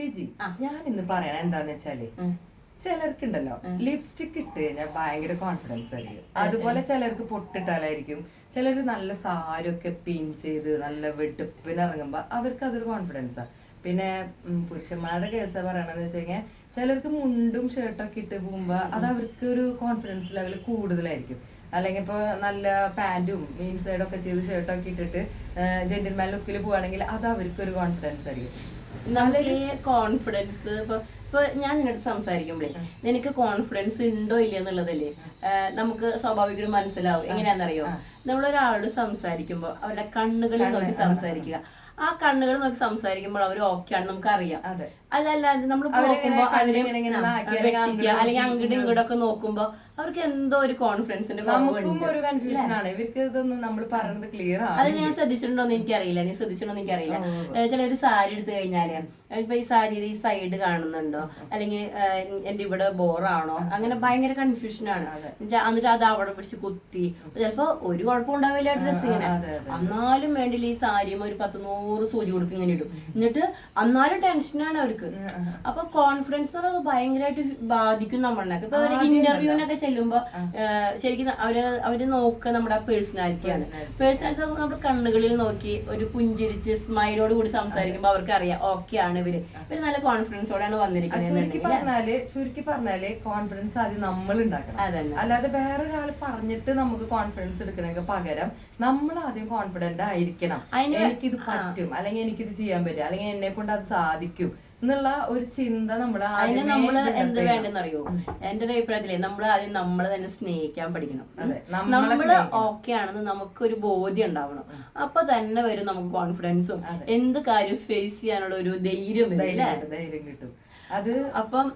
Fiji ഞാൻ ഇന്ന് പറയണ എന്താന്ന് വെച്ചാല് ചിലർക്കുണ്ടല്ലോ ലിപ്സ്റ്റിക് ഇട്ട് കഴിഞ്ഞാൽ ഭയങ്കര കോൺഫിഡൻസ് ആയിരിക്കും. അതുപോലെ ചിലർക്ക് പൊട്ടിട്ടാലായിരിക്കും. ചിലര് നല്ല സാരി ഒക്കെ പിൻ ചെയ്ത് നല്ല വെടുപ്പിന് ഇറങ്ങുമ്പോ അവർക്ക് അതൊരു കോൺഫിഡൻസാ. പിന്നെ പുരുഷന്മാരുടെ കേസ് പറയണെന്ന് വെച്ച് കഴിഞ്ഞാൽ ചിലർക്ക് മുണ്ടും ഷർട്ടൊക്കെ ഇട്ട് പോകുമ്പോ അത് അവർക്ക് ഒരു കോൺഫിഡൻസ് ലെവൽ കൂടുതലായിരിക്കും. അല്ലെങ്കിൽ ഇപ്പൊ നല്ല പാന്റും ഇൻസൈഡൊക്കെ ചെയ്ത് ഷർട്ടൊക്കെ ഇട്ടിട്ട് ജെന്റിൽമാൻ ലുക്കിൽ പോവാണെങ്കിൽ അത് അവർക്ക് ഒരു കോൺഫിഡൻസ് ആയിരിക്കും. നമുക്ക് കോൺഫിഡൻസ് ഇപ്പൊ ഞാൻ നിങ്ങളുടെ സംസാരിക്കുമ്പോഴേ നിനക്ക് കോൺഫിഡൻസ് ഉണ്ടോ ഇല്ല എന്നുള്ളതല്ലേ നമുക്ക് സ്വാഭാവികമായിട്ടും മനസ്സിലാവും. എങ്ങനെയാണെന്നറിയോ, നമ്മളൊരാളോട് സംസാരിക്കുമ്പോ അവരുടെ കണ്ണുകളിൽ നോക്കി സംസാരിക്കുക. ആ കണ്ണുകൾ നോക്കി സംസാരിക്കുമ്പോൾ അവർ ഓക്കെ ആണ് നമുക്ക് അറിയാം. അതല്ലാതെ നമ്മൾ നോക്കുമ്പോ അവര് അല്ലെങ്കിൽ അങ്ങോട്ടും ഇങ്ങോട്ടും ഒക്കെ നോക്കുമ്പോ അവർക്ക് എന്തോ ഒരു കോൺഫിഡൻസിന്റെ അത് ഞാൻ ശ്രദ്ധിച്ചിട്ടുണ്ടോന്ന് എനിക്കറിയില്ല. നീ ശ്രദ്ധിച്ചിട്ടുണ്ടോന്ന് എനിക്കറിയില്ല. ചിലര് സാരി എടുത്തു കഴിഞ്ഞാല് ഇപ്പൊ ഈ സാരിയുടെ ഈ സൈഡ് കാണുന്നുണ്ടോ, അല്ലെങ്കിൽ എന്റെ ഇവിടെ ബോറാണോ, അങ്ങനെ ഭയങ്കര കൺഫ്യൂഷനാണ്. എന്നിട്ട് അത് അവിടെ പിടിച്ച് കുത്തി ചിലപ്പോ ഒരു കുഴപ്പം ഉണ്ടാവില്ല ഡ്രസ്സിങ്ങനെ. എന്നാലും വേണ്ടില്ല ഈ സാരിയും ഒരു 10-100 സൂചി കൊടുക്കും ഇങ്ങനെ ഇടും. എന്നിട്ട് എന്നാലും ടെൻഷനാണ് അവർക്ക്. അപ്പൊ കോൺഫിഡൻസ് ഭയങ്കരമായിട്ട് ബാധിക്കും നമ്മളൊക്കെ. ഇപ്പൊ ഇന്റർവ്യൂവിനൊക്കെ ചെല്ലുമ്പോ ശരിക്കും അവര് നോക്കുക നമ്മുടെ പേഴ്സണാലിറ്റിയാണ്. പേഴ്സണാലിറ്റി നമ്മുടെ കണ്ണുകളിൽ നോക്കി ഒരു പുഞ്ചിരിച്ച് സ്മൈലോട് കൂടി സംസാരിക്കുമ്പോ അവർക്ക് അറിയാം ഓക്കെ ആണ് ഇവര് നല്ല കോൺഫിഡൻസോടെയാണ് വന്നിരിക്കുന്നത്. ചുരുക്കി പറഞ്ഞാല് കോൺഫിഡൻസ് ആദ്യം നമ്മൾ ഉണ്ടാക്കണം. അല്ലാതെ വേറൊരാൾ പറഞ്ഞിട്ട് നമുക്ക് കോൺഫിഡൻസ് എടുക്കുന്നതിന് പകരം നമ്മൾ ആദ്യം കോൺഫിഡന്റ് ആയിരിക്കണം. എനിക്കിത് പറ്റും, അല്ലെങ്കിൽ എനിക്കിത് ചെയ്യാൻ പറ്റും, അല്ലെങ്കിൽ എന്നെ കൊണ്ട് അത് സാധിക്കും എന്നുള്ള ഒരു ചിന്ത നമ്മള് എന്ത് വേണ്ടെന്നറിയോ, എന്റെ ഒരു അഭിപ്രായത്തിലേ നമ്മൾ ആദ്യം നമ്മളെ തന്നെ സ്നേഹിക്കാൻ പഠിക്കണം. നമ്മള് ഓക്കെ ആണെന്ന് നമുക്കൊരു ബോധ്യം ഉണ്ടാവണം. അപ്പൊ തന്നെ വരും നമുക്ക് കോൺഫിഡൻസും എന്ത് കാര്യം ഫേസ് ചെയ്യാനുള്ള ഒരു ധൈര്യം കിട്ടും. അപ്പം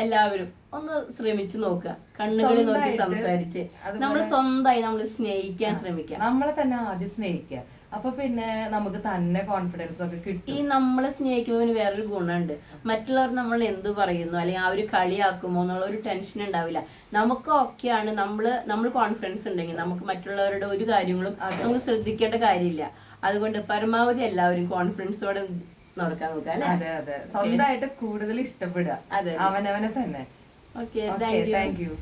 എല്ലാവരും ഒന്ന് ശ്രമിച്ചു നോക്കുക, കണ്ണുകളിൽ നോക്കി സംസാരിച്ച് നമ്മൾ സ്വന്തമായി നമ്മൾ സ്നേഹിക്കാൻ ശ്രമിക്കാം. നമ്മളെ തന്നെ ആദ്യം സ്നേഹിക്കുക. അപ്പൊ പിന്നെ നമുക്ക് തന്നെ കോൺഫിഡൻസ് ഒക്കെ കിട്ടും. ഈ നമ്മളെ സ്നേഹിക്കുമ്പോൾ വേറൊരു ഗുണമുണ്ട്. മറ്റുള്ളവർ നമ്മൾ എന്ത് പറയുന്നു അല്ലെങ്കിൽ ആ ഒരു കളിയാക്കുമോ എന്നുള്ള ഒരു ടെൻഷൻ ഉണ്ടാവില്ല. നമുക്ക് ഓക്കെയാണ്, നമ്മൾ കോൺഫിഡൻസ് ഉണ്ടെങ്കിൽ നമുക്ക് മറ്റുള്ളവരുടെ ഒരു കാര്യങ്ങളും നമുക്ക് ശ്രദ്ധിക്കേണ്ട കാര്യമില്ല. അതുകൊണ്ട് പരമാവധി എല്ലാവരും കോൺഫിഡൻസോടെ നടക്കാൻ നോക്കുക അല്ലെ. അതെ അതെ, സ്വന്തമായിട്ട് കൂടുതൽ ഇഷ്ടപ്പെടുക അവനവനെ തന്നെ. Okay, thank you.